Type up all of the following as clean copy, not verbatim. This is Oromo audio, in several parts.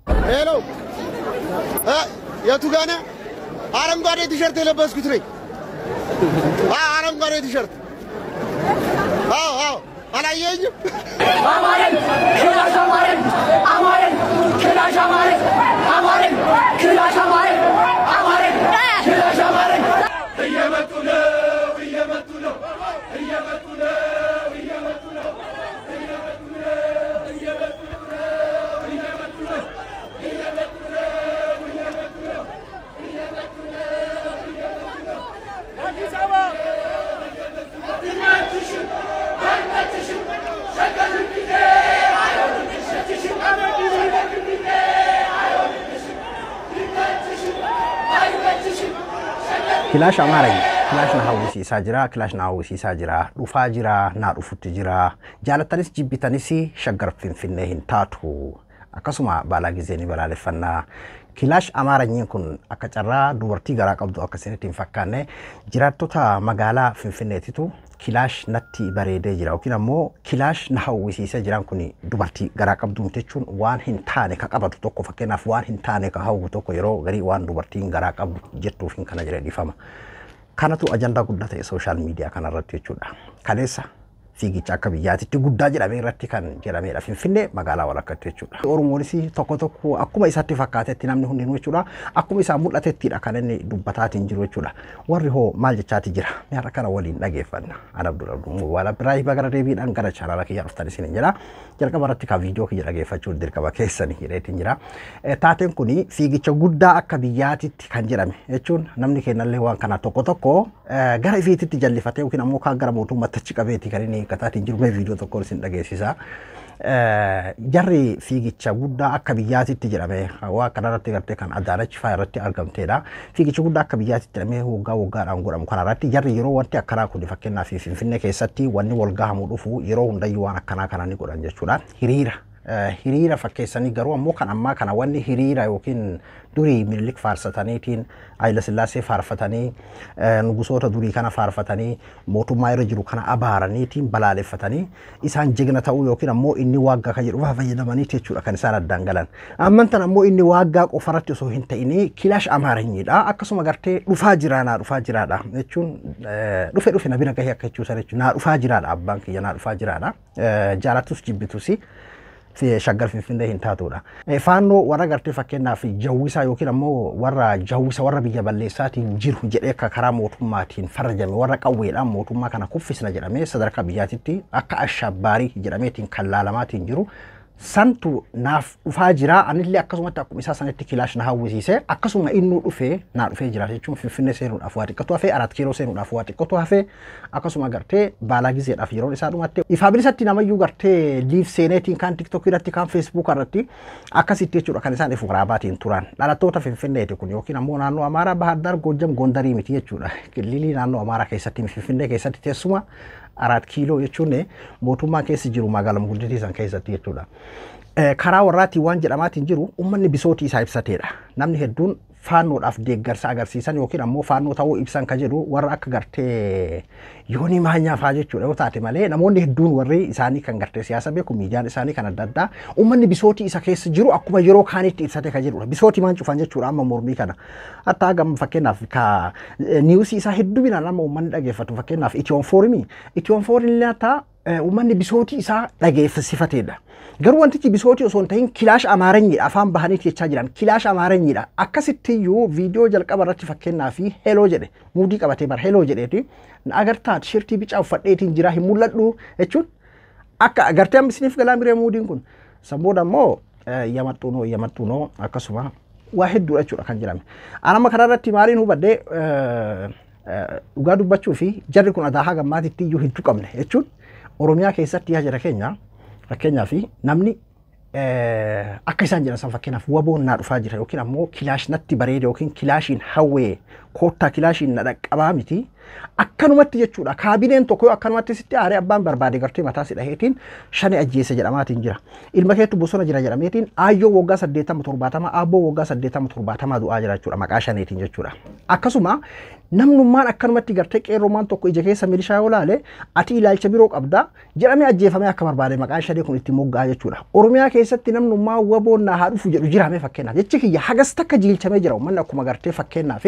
هلو يا توغانا አረንጓዴ ቲሸርት የለበስኩት ነኝ አረንጓዴ ቲሸርት አዎ አላየኝም አማረን ክላሽ አማረን አማረን ክላሽ አማረን አማረን ክላሽ አማረን አማረን ክላሽ አማረን እየመጡ ነው እየመጡ ነው እየመጡ ነው እየመጡ ነው እየመጡ ነው እየመጡ ነው እየመጡ ነው كلاش أماري كلاش نهاوسي ساجرا كلاش نهاوسي ساجرا رفاجرا نعرف تجرا جالت تنس جيبي تنسي شجر في النهين تاتو أكسما بالاجي زيني بالالفنا كلاش أماري يكون أكترا دورتي غراك أبدو أكسنتين فكانة جراتو تا مقالا في النهتو كلاش نتي بريدة جرا وكنا مو كلاش نهاوسي ساجران كوني دورتي غراك أبدو متشون وان هنتاني كأبدو توكو فكنا فوان هنتاني كهاو توكو يرو غري وان دورتي غراك أبدو جتو فين كنا جرا دي فما كانتو أجندة قدرة السوشيال ميديا كان رتي تشودا كنيسة فيجي تشاك بيجاتي تقدر جرا مين رتي كان جرا مين في فينه مقالة ولا كتير تشودا أورمونيسي توكو أكو ما يساتي فكاتة تنامني هون نوي تشودا أكو ما يسامو لا تتير أكانني دبتات إنجرو تشودا وريه مال جتاتي جرا مهرا كنا ولين نجيفنا أنا بدور ولا براي بقرا ريبين أن كرا شارع لكي يعرف تاني سنين جرا جرا كبرتي كفيديو كي جرا جيفا تشود دير كباكيسا نهيرة تنجرا تاتن كوني فيجي تقدر أكبيجاتي كان جرا مي يشون نمني كنا اللي هو كنا توكو gara ifiti tijalli fatee yookiin ammoo kan gara mootummaatti achi qabeeti kan inni kataatiin jiru mee viidiyoo tokko isin dhageessisa. Jarri fiigicha guddaa akka biyyaatitti jedhame waa kanarratti gartee kan Adaanach faa irratti argamteedha. Fiigicha guddaa akka biyyaatitti jedhamee waggaadhaan godhamu kanarratti jarri yeroo wanti akkanaa kun fakkeenyaaf Finfinnee keessatti wanni wal gahamuu dhufu yeroo hundayyuu waan akkanaa kana ni godhan jechuudha. Hiriira fakkeessanii garuu ammoo kan ammaa kana wanni hiriira yookiin durii Minilik faarsataniitiin Hayila Sillaasee faarfatanii nugusoota durii kana faarfatanii mootummaa irra jiru kana abaaraniitiin balaaleffatanii isaan jigna ta'uu yookiin ammoo inni waaggaa kan jedhu fayyadamanii jechuudha kan isaan addaan galan. Ammantan ammoo inni waaggaa qofarratti osoo hin ta'ini kilaash amaaranyiidha. Akkasuma gartee dhufaa jiraadha jechuun dhufe na bira gahee akka jechuusan jechuudha. Naa dhufaa jiraadha abbaan kiyya naa dhufaa jiraadha. Jaalatus jibbitusi. في شغال في فين ده هنتاتودا فانو ورا غرتي فكنا في جويسا يوكي نمو ورا جويسا ورا بيجا بليساتي جيرو جديكا كرام اوتوماتين فرجمي ورا قوي ام اوتوما كان كوفيس نجرامي صدركا بياتي اكا الشباري جراميتين كلالماتين جيرو santu naaf dhufaa jira anillee akkasumatti akkuma isaa sanatti kilaash na hawwisiise akkasuma inni dhufee jira jechuun Finfinnee seenuudhaaf waa xiqqatu hafee 4 kiiloo seenuudhaaf waa xiqqatu hafee akkasuma gartee baalaa gizeedhaaf yeroon isaa dhumatte ifaa bilisatti namayyuu gartee liif seeneetiin kan TikTok irratti kan Facebook irratti akkasitti jechuudha kan isaan ifu raabaatiin turan dhalattoota Finfinneeti kun yookiin ammoo naannoo Amaaraa Bahar Dar Gojjam Gondarii miti jechuudha kililii naannoo Amaaraa keessatti Finfinnee keessatti teessuma 4 kiiloo jechuun mootummaa keessa jiru magaalaa gudditii san keessatti jechuudha. Karaa warraatti waan jedhamaatiin jiru uummanni bisootii isaa ibsateedha. Namni hedduun faannoodhaaf deeggarsa agarsiisan yookiin ammoo faannoo ta'uu ibsan ka jedhu warra akka gartee yoonii maanyaa faa jechuudha yoo taate malee namoonni hedduun warri isaanii kan gartee siyaasa beeku miidiyaan isaanii kan adda addaa uummanni bisootii isa keessa jiru akkuma yeroo kaanitti ibsate ka jedhudha. Bisootii maan cufan jechuudha amma mormii kana. Hatta gam fakkeenyaaf ka niwusii isaa hedduu binaan amma uummanni dhageeffatu fakkeenyaaf Itiyoon Fooriin laata uummanni bisootii isaa dhageeffasifateedha. Garuu wantichi bisootii osoo hin ta'in kilaash amaaranyiidha afaan bahaniiti jechaa jiran kilaash amaaranyiidha akkasittiyyuu viidiyoo jalqaba irratti fakkeenyaaf heloo jedhe muudii qabatee bar heloo jedheeti na agartaa tishirtii bicaa uffadheetiin jira hin mul'adhu jechuun akka agartee ambisiniif galaa miree muudiin kun sammuu ammoo yamaxxuunoo akkasuma waa hedduudha jechuudha kan jedhame. Anamma kanarratti maaliin hubadhee dhugaa dubbachuu fi jarri kun adaahaa gammaatitti iyyuu hedduu qabne jechuun Oromiyaa keessatti yaa jira keenya fakkeenyaaf namni akka isaan jedhan san fakkeenyaaf waboon naa dhufaa jira yookiin ammoo kilaash natti bareeda yookiin kilaashiin hawwee koottaa kilaashiin na dhaqqabaa miti. Akkanumatti jechuudha. Kaabineen tokko akkanumatti sitti aaree abbaan barbaade gartee mataa si dhaheetiin shani ajjeese jedhamaatiin jira. Ilma keetu bosona jira jedhameetiin aayyoo waggaa 80-70 aabboo waggaa 80-70 du'aa jira jechuudha maqaa shaneetiin jechuudha. Akkasuma namnummaan akkanumatti gartee qeerromaan tokko ija keessa milishaa yoo laale ati ilaalcha biroo qabda jedhamee ajjeefamee akka barbaade maqaan shanee kun itti moggaa jechuudha. Oromiyaa keessatti namnummaa waboon naa haa dhufu jedhu jiraame fakkeenyaaf jechi kiyya hagas takka jiilchamee jira uummanni akkuma gartee fakkeenyaaf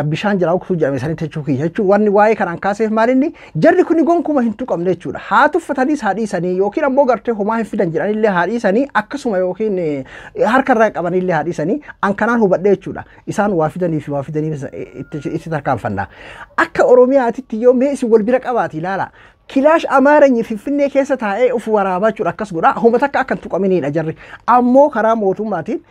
bishaan jalaa uksuu jedhame sanitti jechuu kiyya jechuun wanni waa'ee kanaan kaaseef maalinni jarri kuni gonkuma hin tuqamne jechuudha. Haa tuffataniis haa dhiisanii yookiin ammoo gartee homaa hin fidan jedhanillee haa dhiisanii akkasuma yookiin harkarraa qabanillee haa dhiisanii an kanaan hubadhe jechuudha. Isaan waa fidanii fi waa fidanii itti tarkaanfannaa. Akka Oromiyaatitti yoo mee isin wal bira qabaati ilaala. Kilaash Amaareenyi Finfinnee keessa taa'ee of waraabaa jechuudha akkas godha. Homa takka akka hin tuqaminidha jarri. Ammoo karaa mootummaatiin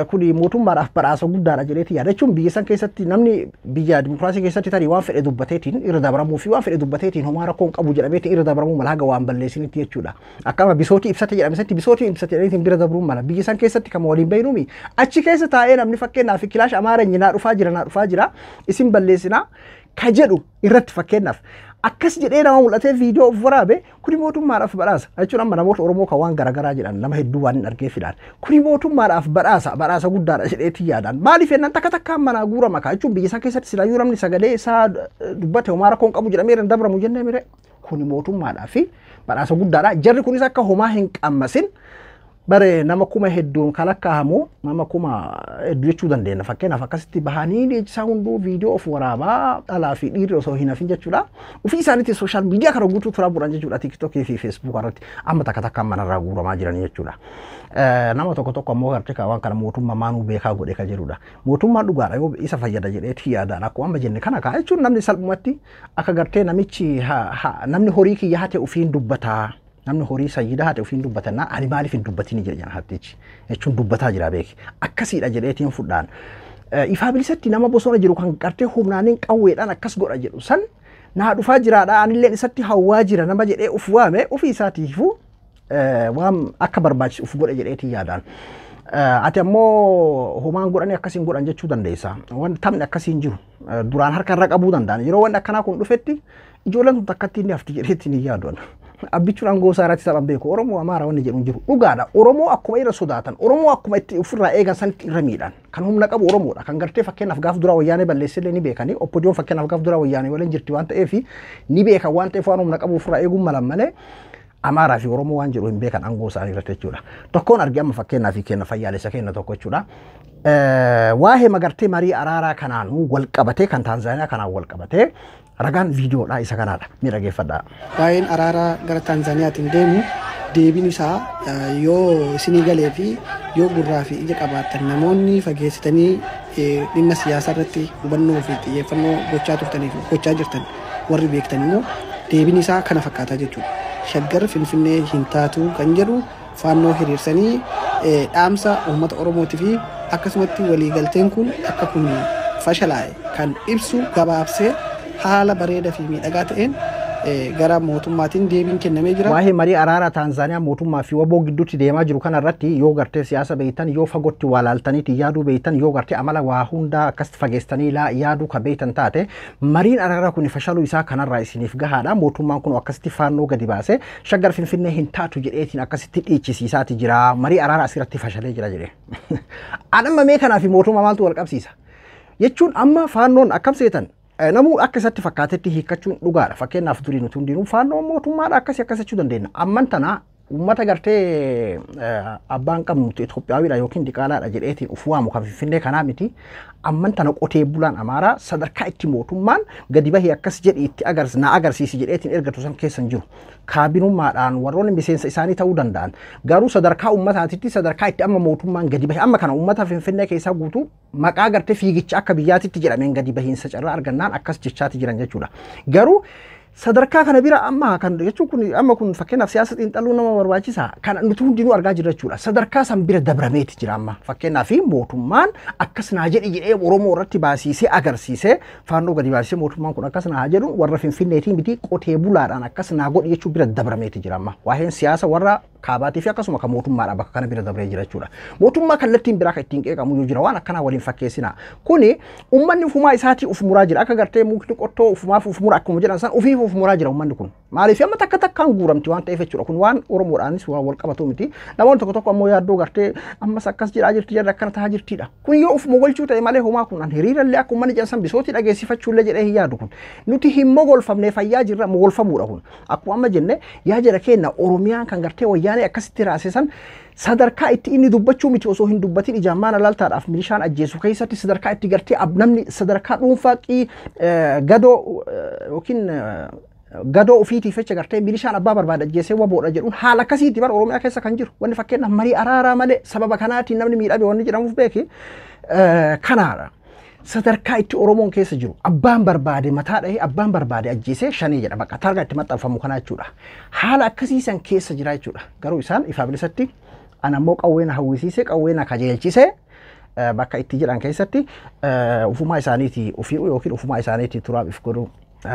kuni mootummaadhaaf badhaasa guddaadha jedheeti yaada jechuun biyya san keessatti namni biyya dimokiraasii keessatti tarii waan fedhe dubbateetiin irra dabaramuu fi waan fedhe dubbateetiin homaa rakkoon qabu jedhameetiin irra dabaramuu mala haga waan balleessinitti jechuudha. Akkama bisootii ibsate jedhametti bisootii ibsate jedhaniitiin bira dabaruu mala biyya san keessatti kama waliin beeynuumi achi keessa taa'ee namni fakkeenyaaf kilaash Amaareenyi naa dhufaa jira isin balleessinaa ka jedhu irratti fakkeenyaaf akkas jedhee nama mul'atee viidiyoo of waraabe kuni mootummaadhaaf badhaasa jechuun amma namoota Oromoo kan waan garaagaraa jedhan nama hedduu waan hin argee fidaan kuni mootummaadhaaf badhaasa guddaadha jedheetii yaadaan maaliif ennaan takka takkaan manaa guurama kaa jechuun biyya san keessatti silaayyuu namni sagalee isaa dubbate homaa rakkoon qabu jedhamee irra dabramu jennee mire kuni mootummaadhaaf badhaasa guddaadha jarri kunis akka homaa hin qammasin bare nama kuma hedduun kan lakkaa'amu nama kuma hedduu jechuu dandeenya fakkeenyaaf akkasitti bahanii leenjisaa hunduu viidiyoo of waraabaa dhalaa fi dhiirri osoo hin hafin jechuudha. Ofii isaaniitti sooshaal miidiyaa kana guutuu turaa bu'an jechuudha tiiktookii fi feesbuuk irratti amma takka takkaan manarraa guuramaa jiran jechuudha. Nama tokko ammoo gartee waan kana mootummaa maanuu beekaa godhe ka jedhudha. Mootummaan dhugaadha yoo isa fayyada jedheetii yaadaan akkuma amma jenne kana kaa jechuun namni salphumatti akka gartee namichi namni horii kiyya hate ofiin dubbataa. Namni horii sayyidaa haate ofiin dubbatannaa ani maaliif hin dubbatiin jedhan hattichi jechuun dubbataa jira beeki akkasiidha jedheetiin fudhaan ifaa bilisatti nama bosona jiru kan gartee humnaaniin qawweedhaan akkas godha jedhu san naa dhufaa jiraadha anilleen isatti hawwaa jira nama jedhee uf waame ofii isaatiifuu waan akka barbaachisu uf godha jedheetiin yaadaan. Ati ammoo homaan godhanii akkasiin godhan jechuu dandeessa. Waan taphni akkasiin jiru duraan harka irra qabuu danda'an yeroo wanni akkanaa kun dhufetti ijoolleen tun takkatti inni hafti jedheetiin yaaduun. Abbichuudhaan gosa irratti taphan beeku Oromoo Amaara wanni jedhu jiru dhugaadha. Oromoo akkuma irra sodaatan Oromoo akkuma itti ofirraa eegan sanitti irra miidhan kan humna qabu Oromoodha kan gartee fakkeenyaaf gaaf dura wayyaanee balleessillee ni beekanii oppodiyoon fakkeenyaaf gaaf dura wayyaanee waliin jirti waan ta'eef ni beekan waan ta'eef waan humna qabu ofirraa eeguun malan malee Amaaraa fi Oromoo waan jedhu hin beekan aangoo isaanii irratti jechuudha. Tokkoon argi amma fakkeenyaaf kenna fayyaalessa kenna tokko jechuudha. Waa'ee magartee marii araaraa kanaan wal qabatee kan Taanzaaniyaa kanaan wal qabatee ragaan viidiyoodha isa kanaadha miidhageeffadha. Waa'een araaraa gara Taanzaaniyaatiin deemu deebiin isaa yoo isinii galee fi yoo gurraa fi ija qabaatan namoonni fageessitanii dhimma siyaasaa irratti hubannoo fi xiyyeeffannoo gochaa turtanii fi gochaa jirtan warri beektan immoo deebiin isaa kana fakkaataa jechuudha. Shaggar Finfinnee hin taatu kan jedhu faannoo hiriirsanii dhaamsa uummata Oromootii fi akkasumatti waliigalteen kun akka kun fashalaa'e kan ibsu gabaabsee haala bareedaa fi miidhagaa ta'een gara mootummaatiin deebiin kennamee jira. Waa'ee marii araaraa Taanzaaniyaa mootummaa fi waboo gidduutti deemaa jiru kana irratti yoo gartee siyaasa beeytan yoo fagootti waa laaltaniiti yaaduu beeytan yoo gartee amala waa hundaa akkasitti fageessanii yaaduu ka beeytan taate mariin araaraa kun fashaluu isaa kanarraa isiniif gahaadha. Mootummaan kun akkasitti faannoo gadi baasee shaggar Finfinnee hin taatu jedheetiin akkasitti dhiichisiisaati jira. Marii araaraa asirratti fashalee jira jedhee. Adamma mee kanaa fi mootummaa maaltu wal qabsiisa? Jechuun amma faannoon akkam seetan namu akka isatti fakkaatetti hiikkachuun dhugaadha. Fakkeenyaaf durii nuti hundinuu faannoo mootummaadha akkasii dandeenya. Amman tana uummata gartee abbaan qabnu Itoophiyaawidha yookiin diqaalaadha jedheetiin uf waamu kan Finfinnee kanaa miti. Amman tana qotee bulaan Amaaraa sadarkaa itti mootummaan gadi bahee akkas jedhi itti agarsiisi jedheetiin ergatu san keessa hin jiru. Kaabinummaadhaan warroonni miseensa isaanii ta'uu danda'an garuu sadarkaa uummataatitti sadarkaa itti amma mootummaan gadi bahee amma kana uummata Finfinnee keessaa guutuu maqaa gartee fiigicha akka biyyaatitti jedhameen gadi bahiinsa carraa argannaan akkas jechaati jiran jechuudha. Garuu sadarkaa kana bira amma kan jechuun kun amma kun fakkeenyaaf siyaasa xiinxaluu nama barbaachisa kan nuti hundinuu argaa jirra jechuudha sadarkaa san bira dabrameeti jira amma fakkeenyaaf mootummaan akkas naa jedhi jedhee Oromoo irratti baasiisee agarsiisee faannoo gadi baasisee mootummaan kun akkas naa jedhu warra Finfinneetiin biti qotee bulaadhaan akkas naa godhi jechuu bira dabrameeti jira amma waa'een siyaasa warra kaabaatii fi akkasuma kan mootummaadha bakka kana bira dabree jira jechuudha mootummaa kallattiin biraa kan ittiin qeeqamu yoo jira waan akkanaa waliin fakkeessina kuni ummanni ufumaa isaatii uf muraa jira akka gartee mukni qottoo ufumaaf uf mura akkuma jedhan san ufiif uf muraa jira ummanni kun maaliif amma takka takkaan guuramti waan ta'eef jechuudha kun waan Oromoodhaanis waan wal qabatu miti namoonni tokko tokko ammoo yaaddoo gartee ammas akkas jedhaa jirti jedha akkana tahaa jirtidha kun yoo uf mogolchuu ta'e malee homaa kun hiriirallee akka ummanni jedhan san bisootii dhageessifachuullee jedhee hin yaadu kun nuti hin mogolfamnee fayyaa jirra mogolfamuudha kun akkuma amma jenne yaa jira kenna Oromiyaan kan gartee wayyaanee akkasitti raasesan sadarkaa itti inni dubbachuu miti osoo hin dubbatin ijaamaan alaaltaadhaaf milishaan ajjeesu keessatti sadarkaa itti gartee namni sadarkaa dhuunfaaqii gadoo yookiin gadoo ofiitiif jecha gartee milishaan abbaa barbaada ajjeesee waboodha jedhuun haala akkasiitti bara Oromiyaa keessa kan jiru wanni fakkeenyaaf marii araaraa malee sababa kanaatiin namni miidhame wanni jedhamuuf beeki kanaadha. Sadarkaa itti Oromoon keessa jiru abbaan barbaade mataa dhahee abbaan barbaade ajjeesee shanii jedha bakka targaa itti maxxanfamu kana jechuudha. Haala akkasiisan keessa jira jechuudha. Garuu isaan ifa bilisatti ana immoo qawweena hawwisiisee qawweena kajeelchisee bakka itti jedhan keessatti ufumaa isaaniitii ofii yookiin ufumaa isaaniitii turaaf godhu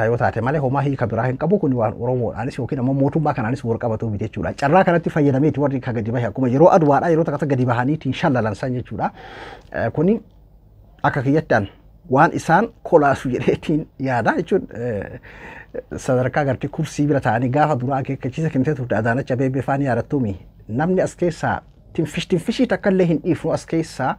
yoo taate malee homaa hiika biraa hin qabu kun waan Oromoodhaanis yookiin ammoo mootummaa kanaanis wal qabatu miti jechuudha. Carraa kanatti fayyadameeti warri ka gadi bahe akkuma yeroo aduwaadhaa yeroo takka gadi bahaniitiin shallalansan jechuudha. Kuni akka kiyyattaan waan isaan kolaasu jedheetiin yaada jechuun sadarkaa gartee kursii bira ta'anii gaafa duraa akeekkachiisa kennitee turte Adaanach Abeebee faanii yaadattuumi namni as keessaa tinfishii takka illee hin dhiifnu as keessaa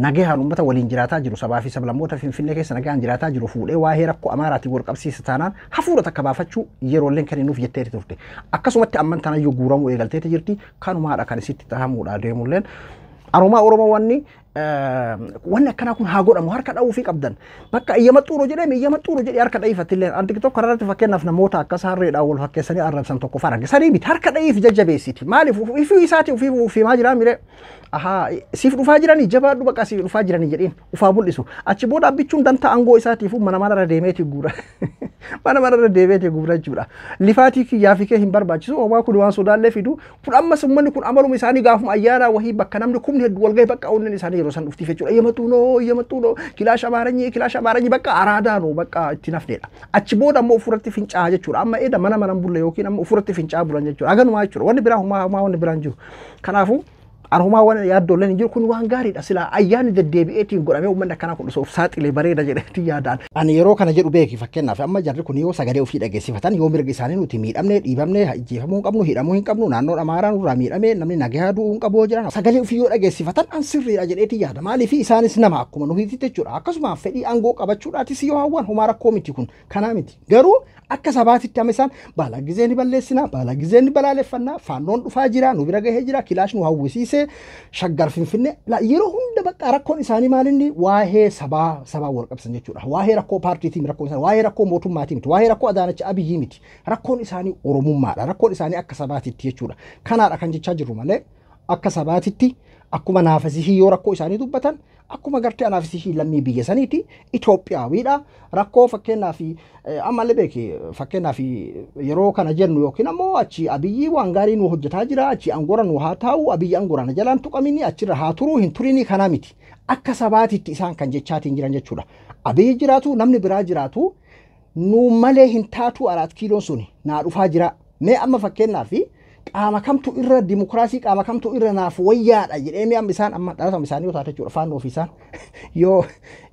nagahaan uummata waliin jiraataa jiru sabaa fi sablammoota Finfinnee keessa nagahaan jiraataa jiru fuudhee waa'ee rakkoo Amaaraatiin wal qabsiisa taanaan hafuura takka baafachuu yeroolleen kenninuuf jetteeti turte akkasumatti amman tanayyuu guuramuu eegalteeti jirti kanumaadha kan isitti tahamuudha deemulleen Aromaa Oromoo wanni akkana kun haa godhamu harka dha'uu fi qabdan bakka iyya maxxuuroo jedhee harka dha'iifatillee anti tokko irratti fakkeenyaaf namoota akkas harreedhaan wal fakkeessanii arrabsan tokko farage sanii miti harka dha'iif jajjabeessiti maaliif ifii isaati ofii maa jiraa mire siif dhufaa jiranii jabaadhu bakka siif dhufaa jiranii jedhiin ufaa mul'isu achi booda abbichuun dantaa aangoo isaatiif mana manarra deemeeti guura mana manarra deemeeti guura jechuudha lifaatii kiyyaa fi kee hin barbaachisu homaa kun waan sodaallee fidu kun ammas uummanni kun amaluma isaanii gaafuma ayyaanaa wahii bakka namni kumni hedduu walgahii bakka onneen isaanii yeroo san dhuftii jechuudha yematuunoo kilaash amaaranyi bakka araadaanoo bakka itti nafneedha achi booda ammoo ufuratti fincaa jechuudha amma eeda mana manan bulle yookiin ammoo ufuratti fincaa bulan jechuudha aganumaa jechuudha wanni biraa homaa wanni biraan jiru kanaafuu Arhumaa waan yaaddoleen hin jiru kun waan gaariidha sila ayyaanni deddeebi'eetiin godhamee uummanni akkana kun dhusuuf saaxilee bareeda jedheetti yaadaan. Ani yeroo kana jedhu beeki fakkeenyaaf amma jarri kun yoo sagalee ofii dhageessifatan yoo mirga isaanii nuti miidhamne dhiibamne ajjeefamuu hin qabnu hidhamuu hin qabnu naannoo Amaaraa nurraa miidhamee namni nagaa du'uu hin qabu jiran sagalee ofii yoo dhageessifatan an sirriidha jedheetti yaada maaliif isaanis nama akkuma nuti jechuudha akkasuma fedhii aangoo qabachuudhaatis yoo hawwan homaa rakkoo miti kun kanaa miti garuu akka sabaatitti amma isaan baala gizee ni balleessina baala gizee ni balaaleffannaa faannoon dhufaa jira nu bira gahee jira kilaash nu hawwisiise shaggar Finfinnee yeroo hunda bakka rakkoon isaanii maalinni waa'ee sabaa wal qabsan jechuudha waa'ee rakkoo paartiitiin rakkoon isaanii waa'ee rakkoo mootummaatiin miti waa'ee rakkoo Adaanach Abiyyii miti rakkoon isaanii oromummaadha rakkoon isaanii akka sabaatitti jechuudha kanaadha kan jechaa jirru malee akka sabaatitti akkuma naafasii yoo rakkoo isaanii dubbatan akkuma gartee naafasii lammii biyya saniiti Itoophiyaawidha rakkoo fakkeenyaaf ammallee beeki fakkeenyaaf yeroo kana jennu yookiin ammoo achi Abiyyii waan gaarii nu hojjetaa jira achi angora nu haa taa'u Abiyyii angora na jalaan tuqamini achirra haa turuu hin turini kana miti akka sabaatitti isaan kan jechaatiin jiran jechuudha Abiyyii jiraatu namni biraa jiraatu nu malee hin taatu 4 kiiloon suni naa dhufaa jira mee amma fakkeenyaaf qaama kamtu irra dimokiraasii qaama kamtu irra naaf wayyaadha jedhee amma isaan amma dhalata isaanii yoo taate jechuudha faannoo fi isaan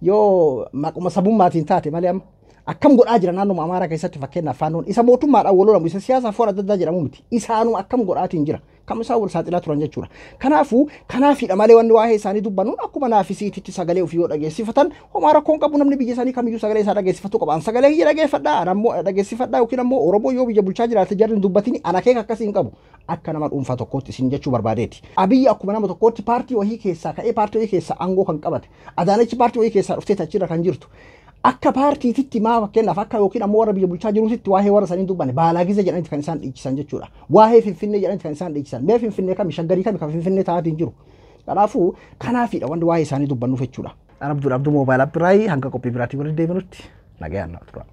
yoo maquma sabummaatiin taate malee amma akkam godhaa jira naannoo Amaaraa keessatti fakkeenyaaf faannoon isa mootummaadhaan wal lolamu isa siyaasaaf waan adda addaa jedhamu miti isaanuma akkam godhaatiin jira kam isaan wal saaxilaa turan jechuudha kanaafuu kanaafidha malee wanni waa'ee isaanii dubbannuun akkuma naafisiititti sagalee ofii yoo dhageessifatan homaa rakkoon qabu namni biyya isaanii kamiyyuu sagalee isaa dhageessifatu qaba an sagalee kiyya dhageeffadhaa ammoo dhageessifadhaa yookiin ammoo Oromoo yoo biyya bulchaa jiraate jarri dubbatini ana keeka akkasii hin qabu akka nama dhuunfaa tokkootti isin jechuu barbaadeeti Abiyyi akkuma nama tokkootti paartii wahii keessaa ka'ee paartii wahii keessaa aangoo kan qabate Adaanach paartii wahii keessaa dhuftee achirra kan jirtu akka paartiititti maa fakkeenyaaf akka yookiin ammoo warra biyya bulchaa jiruutti waa'ee warra sanii dubbanne baalaa gizee jedhanitti kan isaan dhiichisan jechuudha waa'ee Finfinnee jedhanitti kan isaan dhiichisan mee Finfinnee kami shaggarii kami kan Finfinnee taatiin jiru kanaafuu kanaafidha wanti waa'ee isaanii dubbannuuf jechuudha Abduu moobaayilaa biraayii hanga qophii biraatii waliin deebinutti nagayaan tura